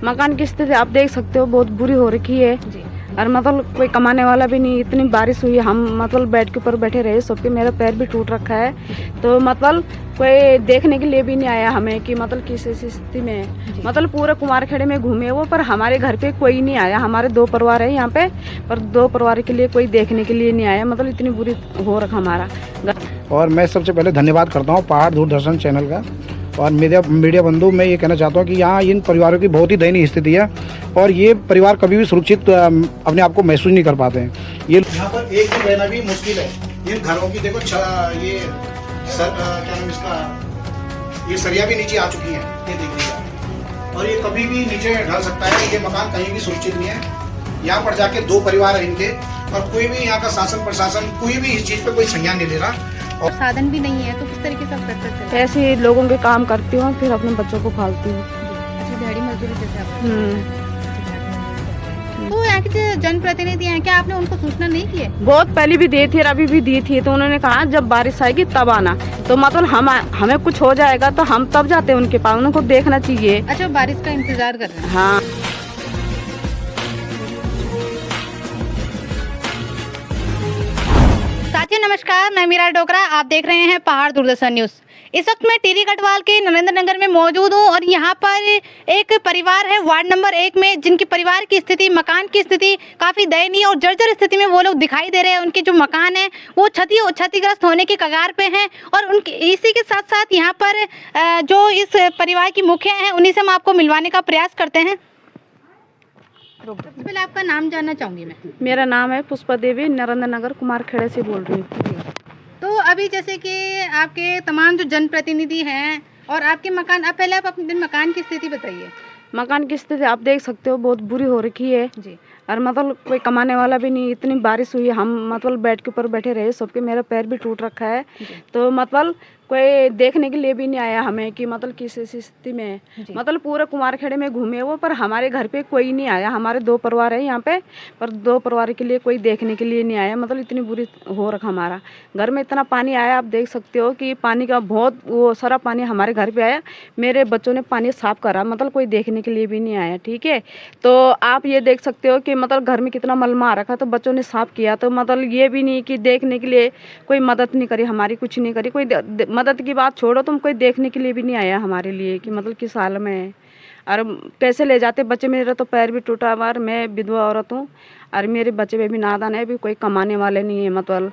मकान की स्थिति आप देख सकते हो, बहुत बुरी हो रखी है जी। और मतलब कोई कमाने वाला भी नहीं। इतनी बारिश हुई, हम मतलब बेड के ऊपर बैठे रहे, सबके मेरा पैर भी टूट रखा है। तो मतलब कोई देखने के लिए भी नहीं आया हमें कि मतलब किस स्थिति में है। मतलब पूरे कुमारखेड़े में घूमे वो, पर हमारे घर पे कोई नहीं आया। हमारे 2 परिवार है यहाँ पे, पर 2 परिवार के लिए कोई देखने के लिए नहीं आया। मतलब इतनी बुरी हो रखा हमारा। और मैं सबसे पहले धन्यवाद करता हूँ पहाड़ दूरदर्शन चैनल का और मीडिया बंधु। मैं ये कहना चाहता हूँ कि यहाँ इन परिवारों की बहुत ही दयनीय स्थिति है और ये परिवार कभी भी सुरक्षित अपने आप को महसूस नहीं कर पाते हैं। ये यहाँ पर एक दिन रहना भी मुश्किल है। इन घरों की देखो ये क्या नाम इसका, ये सरिया भी नीचे आ चुकी है, ये देख लीजिए। और ये कभी भी नीचे ढल सकता है। ये मकान कहीं भी सुरक्षित नहीं है। यहाँ पर जाके 2 परिवार है इनके और कोई भी यहाँ का शासन प्रशासन कोई भी इस चीज़ पे कोई संज्ञान नहीं ले रहा। और साधन भी नहीं है, तो किस तरीके से आप कर सकते हैं? ऐसे ही लोगों के काम करती हूँ, फिर अपने बच्चों को पालती हूँ। अच्छा, दिहाड़ी मजदूरी जैसे आप तो यहाँ के जो जनप्रतिनिधि हैं, क्या आपने उनको सूचना नहीं की है? बहुत पहले भी दी थी और अभी भी दी थी। तो उन्होंने कहा जब बारिश आएगी तब आना। तो मतलब हमें कुछ हो जाएगा तो हम तब जाते हैं उनके पास, उनको देखना चाहिए। अच्छा, बारिश का इंतजार कर रहे हैं। हाँ। साथियों नमस्कार, मैं मीरा डोगरा, आप देख रहे हैं पहाड़ दूरदर्शन न्यूज़। इस वक्त मैं टिहरी गढ़वाल के नरेंद्र नगर में मौजूद हूँ और यहाँ पर एक परिवार है वार्ड नंबर 1 में, जिनकी परिवार की स्थिति, मकान की स्थिति काफ़ी दयनीय और जर्जर स्थिति में वो लोग दिखाई दे रहे हैं। उनके जो मकान है वो क्षतिग्रस्त होने के कगार पे हैं और उनके इसी के साथ साथ यहाँ पर जो इस परिवार की मुखिया हैं उन्हीं से हम आपको मिलवाने का प्रयास करते हैं। सबसे पहले आपका नाम जानना चाहूँगी मैं। मेरा नाम है पुष्पा देवी, नरेंद्र नगर कुमारखेड़े से बोल रही हूँ। तो अभी जैसे कि आपके तमाम जो जनप्रतिनिधि हैं और आपके मकान, अब पहले आप अपने मकान की स्थिति बताइए। मकान की स्थिति आप देख सकते हो, बहुत बुरी हो रखी है जी। और मतलब कोई कमाने वाला भी नहीं। इतनी बारिश हुई, हम मतलब बेड के ऊपर बैठे रहे, सबके मेरा पैर भी टूट रखा है। तो मतलब कोई देखने के लिए भी नहीं आया हमें कि मतलब किस स्थिति में है। मतलब पूरे कुमारखेड़े में घूमे वो, पर हमारे घर पे कोई नहीं आया। हमारे 2 परिवार है यहाँ पे, पर 2 परिवार के लिए कोई देखने के लिए नहीं आया। मतलब इतनी बुरी हो रखा हमारा। घर में इतना पानी आया, आप देख सकते हो कि पानी का बहुत वो सारा पानी हमारे घर पे आया। मेरे बच्चों ने पानी साफ करा, मतलब कोई देखने के लिए भी नहीं आया। ठीक है, तो आप ये देख सकते हो कि मतलब घर में कितना मलमा आ रखा, तो बच्चों ने साफ किया। तो मतलब ये भी नहीं कि देखने के लिए कोई मदद नहीं करी हमारी, कुछ नहीं करी। कोई मदद की बात छोड़ो, तुम कोई देखने के लिए भी नहीं आया हमारे लिए कि मतलब किस हाल में है और कैसे ले जाते बच्चे। मेरा तो पैर भी टूटा हुआ और मैं विधवा औरत हूँ और मेरे बच्चे में भी नादान है, भी कोई कमाने वाले नहीं है। मतलब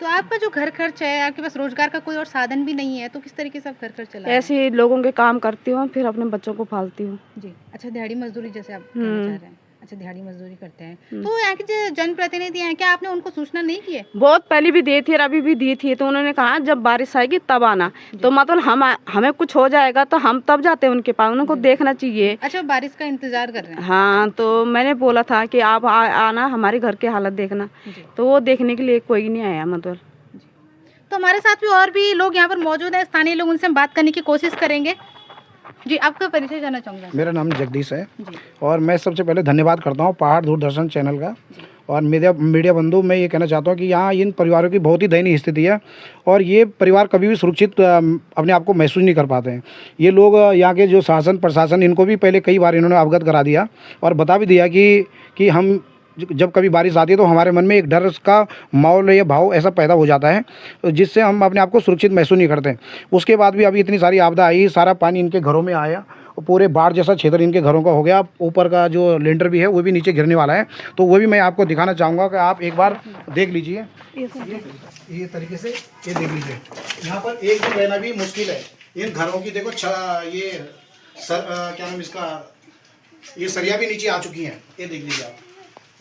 तो आपका जो घर खर्च है, आपके पास रोजगार का कोई और साधन भी नहीं है, तो किस तरीके से आप घर खर्च चला? ऐसे ही लोगों के काम करती हूँ, फिर अपने बच्चों को पालती हूँ। जी। अच्छा, दिहाड़ी मजदूरी जैसे आप कहना चाह रहे हैं। अच्छा, दिहाड़ी मजदूरी करते हैं। तो यहाँ के जो जनप्रतिनिधि हैं, क्या आपने उनको सूचना नहीं की है? बहुत पहले भी दी थी और अभी भी दी थी। तो उन्होंने कहा जब बारिश आएगी तब आना। तो मतलब हमें कुछ हो जाएगा तो हम तब जाते हैं उनके पास, उनको देखना चाहिए। अच्छा, बारिश का इंतजार कर रहे हैं। हाँ, तो मैंने बोला था कि आप आना, हमारे घर की हालत देखना। तो वो देखने के लिए कोई नहीं आया। मतलब तो हमारे साथ भी और भी लोग यहाँ पर मौजूद हैं, स्थानीय लोग, उनसे हम बात करने की कोशिश करेंगे। जी, आपका परिचय जानना चाहूँगा। मेरा नाम जगदीश है और मैं सबसे पहले धन्यवाद करता हूँ पहाड़ दूरदर्शन चैनल का और मीडिया बंधु। मैं ये कहना चाहता हूँ कि यहाँ इन परिवारों की बहुत ही दयनीय स्थिति है और ये परिवार कभी भी सुरक्षित अपने आप को महसूस नहीं कर पाते हैं। ये लोग, यहाँ के जो शासन प्रशासन, इनको भी पहले कई बार इन्होंने अवगत करा दिया और बता भी दिया कि हम जब कभी बारिश आती है तो हमारे मन में एक डर का माहौल या भाव ऐसा पैदा हो जाता है जिससे हम अपने आप को सुरक्षित महसूस नहीं करते। उसके बाद भी अभी इतनी सारी आपदा आई, सारा पानी इनके घरों में आया और पूरे बाढ़ जैसा क्षेत्र इनके घरों का हो गया। ऊपर का जो लेंटर भी है वो भी नीचे गिरने वाला है। तो वो भी मैं आपको दिखाना चाहूँगा कि आप एक बार देख लीजिए। ये तरीके से ये देख लीजिए, यहाँ पर एक दिन रहना भी मुश्किल है। इन घरों की देखो ये क्या नाम इसका, ये सरिया भी नीचे आ चुकी हैं, ये देख लीजिए आप।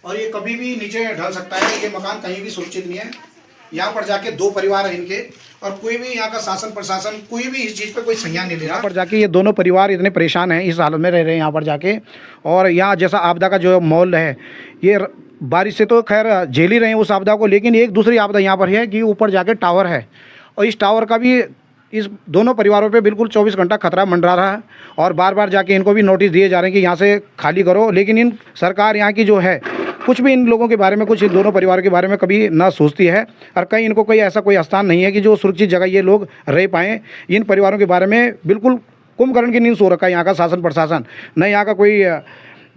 और ये कभी भी नीचे ढल सकता है। ये मकान कहीं भी सुरक्षित नहीं है। यहाँ पर जाके 2 परिवार है इनके और कोई भी यहाँ का शासन प्रशासन कोई भी इस चीज़ पे कोई संज्ञान नहीं ले रहा। यहाँ पर जाके ये दोनों परिवार इतने परेशान हैं, इस हालत में रह रहे हैं यहाँ पर जाके। और यहाँ जैसा आपदा का जो माहौल है, ये बारिश से तो खैर झेल ही रहे हैं उस आपदा को, लेकिन एक दूसरी आपदा यहाँ पर है कि ऊपर जाके टावर है और इस टावर का भी इस दोनों परिवारों पे बिल्कुल 24 घंटा खतरा मंडरा रहा है और बार बार जाके इनको भी नोटिस दिए जा रहे हैं कि यहाँ से खाली करो। लेकिन इन सरकार यहाँ की जो है कुछ भी इन लोगों के बारे में, कुछ इन दोनों परिवार के बारे में कभी ना सोचती है और कहीं इनको कोई ऐसा कोई स्थान नहीं है कि जो सुरक्षित जगह ये लोग रह पाएँ। इन परिवारों के बारे में बिल्कुल कुंभकर्ण की नींद सो रखा है यहाँ का शासन प्रशासन। न यहाँ का कोई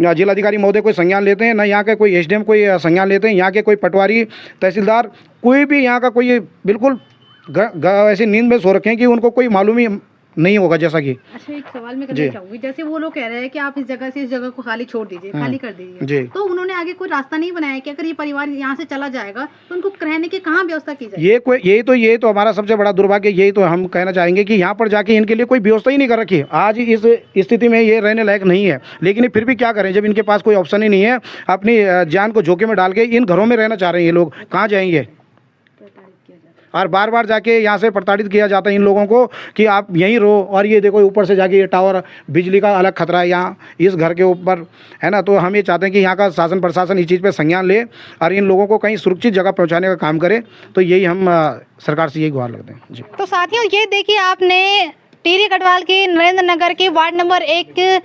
जिलाधिकारी महोदय कोई संज्ञान लेते हैं, न यहाँ के कोई एसडीएम कोई संज्ञान लेते हैं, यहाँ के कोई पटवारी तहसीलदार कोई भी यहाँ का कोई बिल्कुल ऐसी नींद में सो रखे हैं कि उनको कोई मालूम ही नहीं होगा। जैसा कि अच्छा, एक सवाल मैं करना चाहूंगी, जैसे वो लोग कह रहे हैं कि आप इस जगह से इस जगह को खाली छोड़ दीजिए, खाली कर दीजिए, जी। तो उन्होंने आगे कोई रास्ता नहीं बनाया कि अगर ये परिवार यहाँ से चला जाएगा तो उनको रहने की कहाँ व्यवस्था की जाए? ये तो हमारा सबसे बड़ा दुर्भाग्य, यही तो हम कहना चाहेंगे कि यहाँ पर जाके इनके लिए कोई व्यवस्था ही नहीं कर रखी है। आज इस स्थिति में ये रहने लायक नहीं है, लेकिन फिर भी क्या करें, जब इनके पास कोई ऑप्शन ही नहीं है, अपनी जान को जोखिम में डाल के इन घरों में रहना चाह रहे हैं ये लोग, कहाँ जाएंगे? और बार बार जाके यहाँ से प्रताड़ित किया जाता है इन लोगों को कि आप यहीं रहो। और ये देखो ऊपर से जाके ये टावर, बिजली का अलग खतरा है यहाँ इस घर के ऊपर, है ना। तो हम ये चाहते हैं कि यहाँ का शासन प्रशासन इस चीज़ पे संज्ञान ले और इन लोगों को कहीं सुरक्षित जगह पहुँचाने का काम करे। तो यही हम सरकार से यही गुहार लगते हैं जी। तो साथियों, ये देखिए आपने टिहरी गढ़वाल की नरेंद्र नगर की वार्ड नंबर 1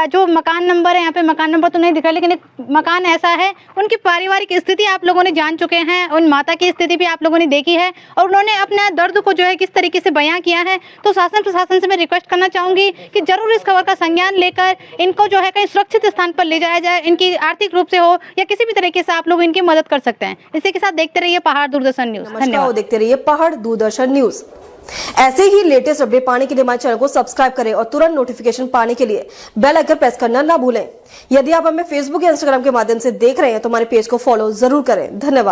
जो मकान नंबर है, यहाँ पे मकान नंबर तो नहीं दिखा लेकिन एक मकान ऐसा है, उनकी पारिवारिक स्थिति आप लोगों ने जान चुके हैं, उन माता की स्थिति भी आप लोगों ने देखी है और उन्होंने अपने दर्द को जो है किस तरीके से बयां किया है। तो शासन प्रशासन से मैं रिक्वेस्ट करना चाहूँगी कि जरूर इस खबर का संज्ञान लेकर इनको जो है कहीं सुरक्षित स्थान पर ले जाया जाए, इनकी आर्थिक रूप से हो या किसी भी तरीके से आप लोग इनकी मदद कर सकते हैं। इसी के साथ देखते रहिए पहाड़ दूरदर्शन न्यूज़। धन्यवाद। देखते रहिए पहाड़ दूरदर्शन न्यूज़। ऐसे ही लेटेस्ट अपडेट पाने के लिए हमारे चैनल को सब्सक्राइब करें और तुरंत नोटिफिकेशन पाने के लिए बेल आइकन प्रेस करना ना भूलें। यदि आप हमें फेसबुक या इंस्टाग्राम के माध्यम से देख रहे हैं तो हमारे पेज को फॉलो जरूर करें। धन्यवाद।